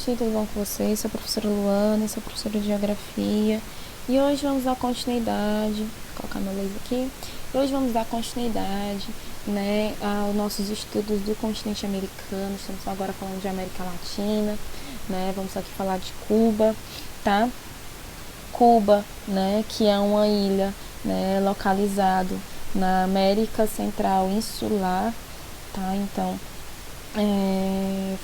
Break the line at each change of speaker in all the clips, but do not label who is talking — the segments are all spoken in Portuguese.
gente, tudo bom com vocês? Sou a professora Luana, sou professora de Geografia e hoje vamos dar continuidade, vou colocar meu laser aqui, e hoje vamos dar continuidade, né, aos nossos estudos do continente americano. Estamos agora falando de América Latina, né, vamos aqui falar de Cuba, tá? Cuba, né, que é uma ilha, né, localizado na América Central Insular, tá? Então,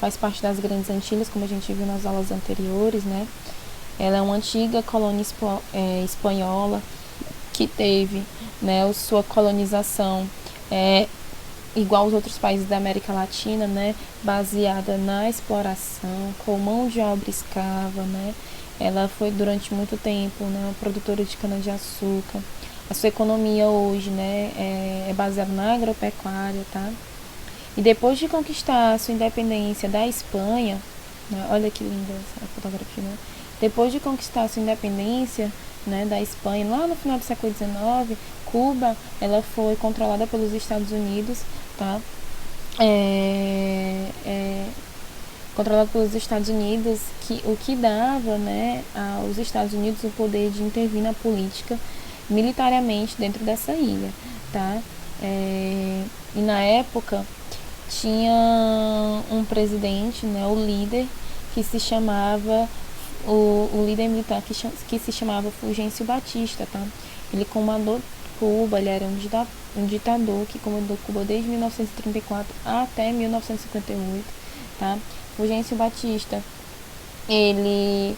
faz parte das Grandes Antilhas, como a gente viu nas aulas anteriores, né? Ela é uma antiga colônia espanhola que teve, né, sua colonização igual aos outros países da América Latina, né, baseada na exploração, com mão de obra escrava, né? Ela foi durante muito tempo, né, uma produtora de cana-de-açúcar. A sua economia hoje, né, é baseada na agropecuária, tá? E depois de conquistar a sua independência da Espanha, né, olha que linda essa fotografia, né? Depois de conquistar a sua independência, né, da Espanha, lá no final do século XIX, Cuba, ela foi controlada pelos Estados Unidos, tá? Controlada pelos Estados Unidos, o que dava, né, aos Estados Unidos o poder de intervir na política militariamente dentro dessa ilha, tá? E na época tinha um presidente, né, o líder, que se chamava, o líder militar que se chamava Fulgêncio Batista, tá? Ele comandou Cuba, ele era um ditador que comandou Cuba desde 1934 até 1958, tá? Fulgêncio Batista, ele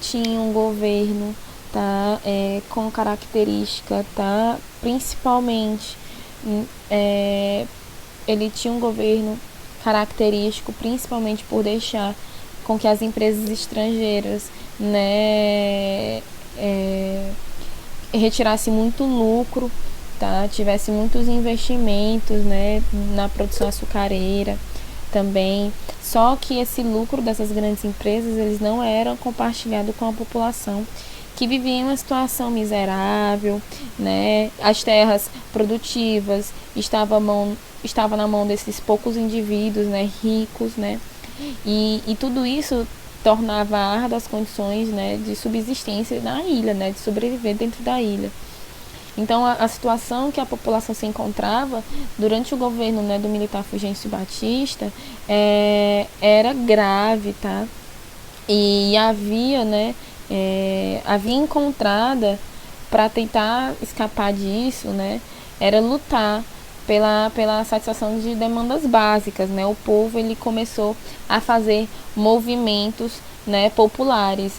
tinha um governo, tá, com característica, tá, principalmente, ele tinha um governo característico principalmente por deixar com que as empresas estrangeiras, né, retirassem muito lucro, tá, tivesse muitos investimentos, né, na produção açucareira também. Só que esse lucro dessas grandes empresas, eles não eram compartilhados com a população, que vivia em uma situação miserável, né? As terras produtivas estava na mão desses poucos indivíduos, né, ricos, né? E tudo isso tornava árduas as condições, né, de subsistência na ilha, né, de sobreviver dentro da ilha. Então, a situação que a população se encontrava durante o governo, né, do militar Fulgêncio Batista era grave, tá? E havia, né, havia encontrada para tentar escapar disso, né, era lutar pela satisfação de demandas básicas, né? O povo, ele começou a fazer movimentos, né, populares,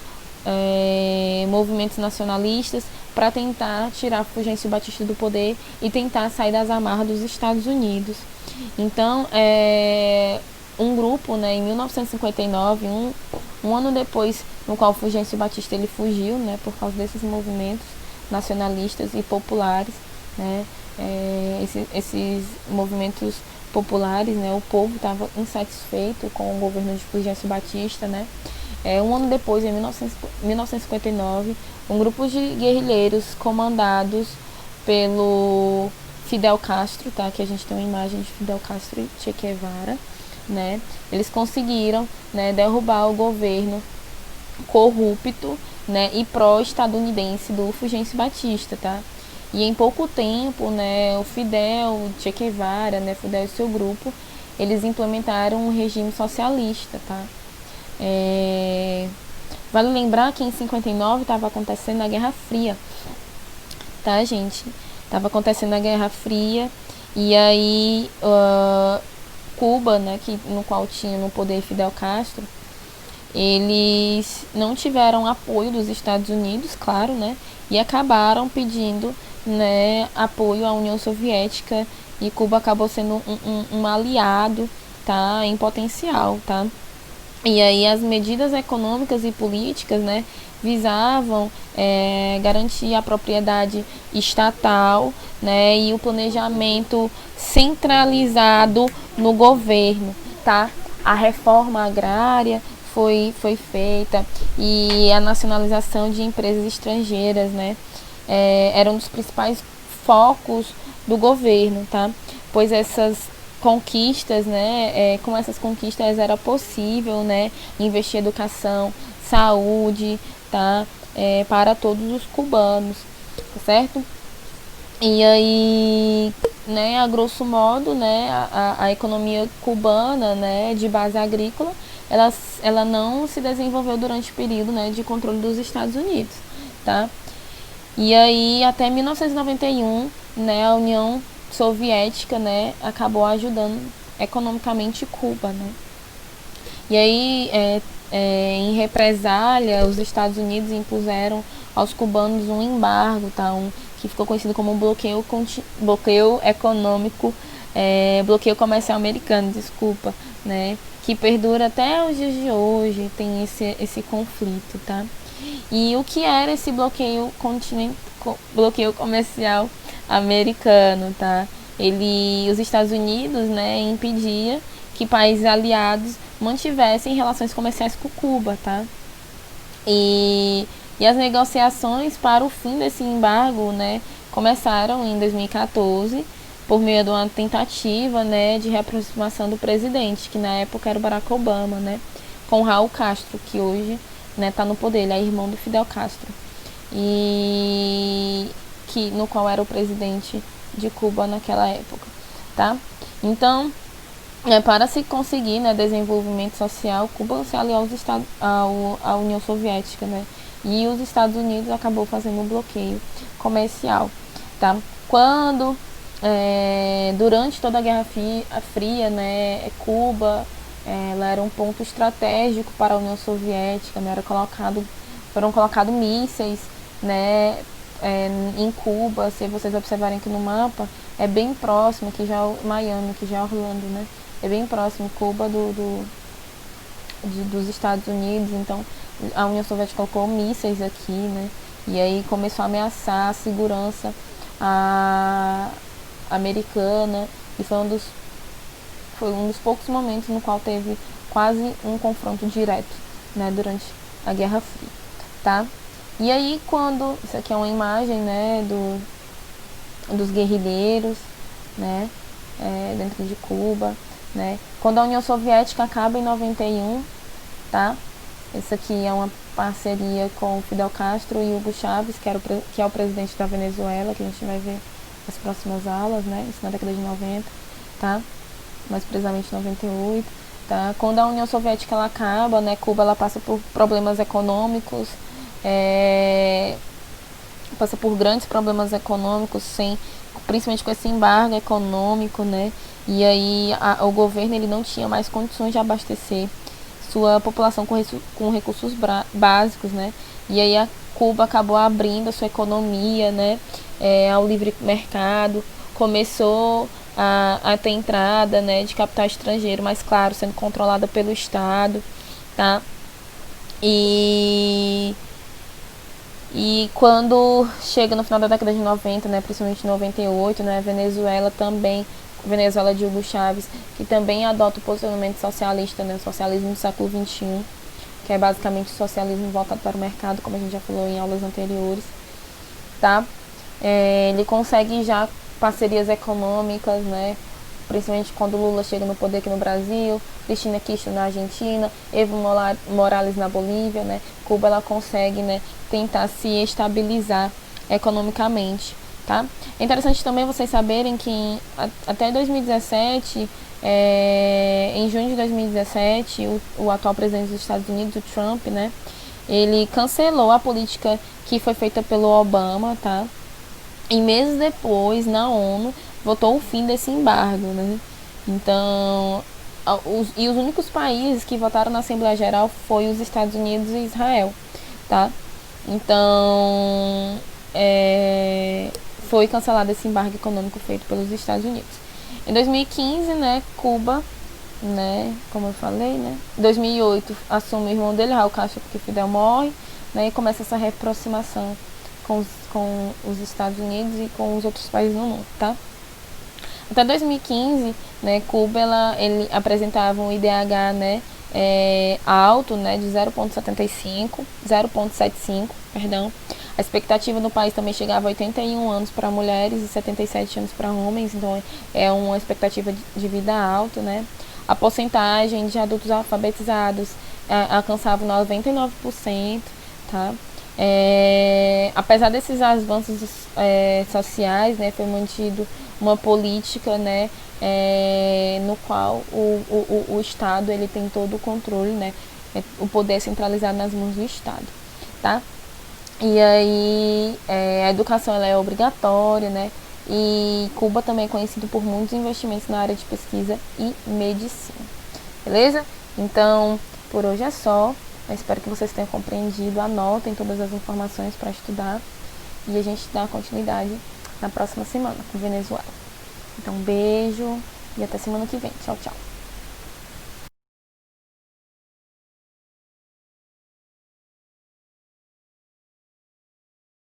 movimentos nacionalistas, para tentar tirar Fulgêncio Batista do poder e tentar sair das amarras dos Estados Unidos. Então, um grupo, né, em 1959, um ano depois, no qual Fulgêncio Batista ele fugiu, né, por causa desses movimentos nacionalistas e populares, né, esses movimentos populares, né, o povo estava insatisfeito com o governo de Fulgêncio Batista, né. Um ano depois, em 1959, um grupo de guerrilheiros comandados pelo Fidel Castro, tá? Que a gente tem uma imagem de Fidel Castro e Che Guevara, né? Eles conseguiram, né, derrubar o governo corrupto, né, e pró-estadunidense do Fulgêncio Batista, tá? E em pouco tempo, né, o Che Guevara, né, Fidel e seu grupo, eles implementaram um regime socialista, tá? Vale lembrar que em 59 estava acontecendo a Guerra Fria, tá, gente? Estava acontecendo a Guerra Fria e aí Cuba, né, no qual tinha no poder Fidel Castro, eles não tiveram apoio dos Estados Unidos, claro, né, e acabaram pedindo, né, apoio à União Soviética, e Cuba acabou sendo um aliado, tá, em potencial, tá? E aí as medidas econômicas e políticas, né, visavam garantir a propriedade estatal, né, e o planejamento centralizado no governo, tá? A reforma agrária foi feita e a nacionalização de empresas estrangeiras, né, era um dos principais focos do governo, tá? Pois essas conquistas, né, com essas conquistas era possível, né, investir em educação, saúde, tá, para todos os cubanos, tá certo? E aí, né, a grosso modo, né, a economia cubana, né, de base agrícola, ela não se desenvolveu durante o período, né, de controle dos Estados Unidos, tá? E aí, até 1991, né, a União Soviética, né, acabou ajudando economicamente Cuba, né? E aí, em represália, os Estados Unidos impuseram aos cubanos um embargo, tá? Que ficou conhecido como bloqueio econômico, bloqueio comercial americano, desculpa, né? Que perdura até os dias de hoje, tem esse conflito, tá? E o que era esse bloqueio comercial americano, tá? Os Estados Unidos, né, impedia que países aliados mantivessem relações comerciais com Cuba, tá? E as negociações para o fim desse embargo, né, começaram em 2014 por meio de uma tentativa, né, de reaproximação do presidente, que na época era o Barack Obama, né, com Raul Castro, que hoje, né, tá no poder, ele é irmão do Fidel Castro, e no qual era o presidente de Cuba naquela época, tá? Então, para se conseguir, né, desenvolvimento social, Cuba se aliou à União Soviética, né, e os Estados Unidos acabou fazendo um bloqueio comercial, tá? Quando durante toda a Guerra Fria, né, Cuba ela era um ponto estratégico para a União Soviética, né, foram colocados mísseis, né, em Cuba. Se vocês observarem aqui no mapa, é bem próximo, aqui já é Miami, aqui já é Orlando, né? É bem próximo Cuba dos Estados Unidos. Então a União Soviética colocou mísseis aqui, né? E aí começou a ameaçar a segurança americana, e foi um dos poucos momentos no qual teve quase um confronto direto, né, durante a Guerra Fria, tá? E aí isso aqui é uma imagem, né, dos guerrilheiros, né, dentro de Cuba, né? Quando a União Soviética acaba em 91, tá? Isso aqui é uma parceria com o Fidel Castro e Hugo Chávez, que é o presidente da Venezuela, que a gente vai ver nas próximas aulas, né? Isso na década de 90, tá? Mais precisamente 98, tá? Quando a União Soviética ela acaba, né? Cuba ela passa por problemas econômicos, passa por grandes problemas econômicos, principalmente com esse embargo econômico, né? E aí o governo ele não tinha mais condições de abastecer sua população com recursos básicos, né? E aí a Cuba acabou abrindo a sua economia, né, ao livre mercado, começou a ter entrada, né, de capital estrangeiro, mas claro, sendo controlada pelo Estado, tá? E quando chega no final da década de 90, né, principalmente em 98, né, Venezuela de Hugo Chávez, que também adota o posicionamento socialista, né, o socialismo do século XXI, que é basicamente o socialismo voltado para o mercado, como a gente já falou em aulas anteriores, tá? Ele consegue já parcerias econômicas, né, principalmente quando Lula chega no poder aqui no Brasil, Cristina Kirchner na Argentina, Evo Morales na Bolívia, né? Cuba ela consegue, né, tentar se estabilizar economicamente, tá? É interessante também vocês saberem que até 2017, em junho de 2017, o atual presidente dos Estados Unidos, o Trump, né, ele cancelou a política que foi feita pelo Obama, tá? E meses depois, na ONU, votou o fim desse embargo, né? Então, os únicos países que votaram na Assembleia Geral foi os Estados Unidos e Israel, tá? Então, foi cancelado esse embargo econômico feito pelos Estados Unidos. Em 2015, né, Cuba, né, como eu falei, né, em 2008 assume o irmão dele, Raul Castro, porque Fidel morre, né, e começa essa reaproximação com os Estados Unidos e com os outros países no mundo, tá? Até 2015, né, Cuba ele apresentava um IDH, né, alto, né, de 0,75, perdão, A expectativa no país também chegava a 81 anos para mulheres e 77 anos para homens, então é uma expectativa de vida alta, né? A porcentagem de adultos alfabetizados alcançava 99%, tá? Apesar desses avanços sociais, né, foi mantido uma política, né, no qual o Estado ele tem todo o controle, né, o poder centralizado nas mãos do Estado, tá? E aí a educação ela é obrigatória, né? E Cuba também é conhecido por muitos investimentos na área de pesquisa e medicina. Beleza? Então, por hoje é só. Eu espero que vocês tenham compreendido. Anotem todas as informações para estudar. E a gente dá continuidade na próxima semana com Venezuela. Então, beijo e até semana que vem. Tchau, tchau.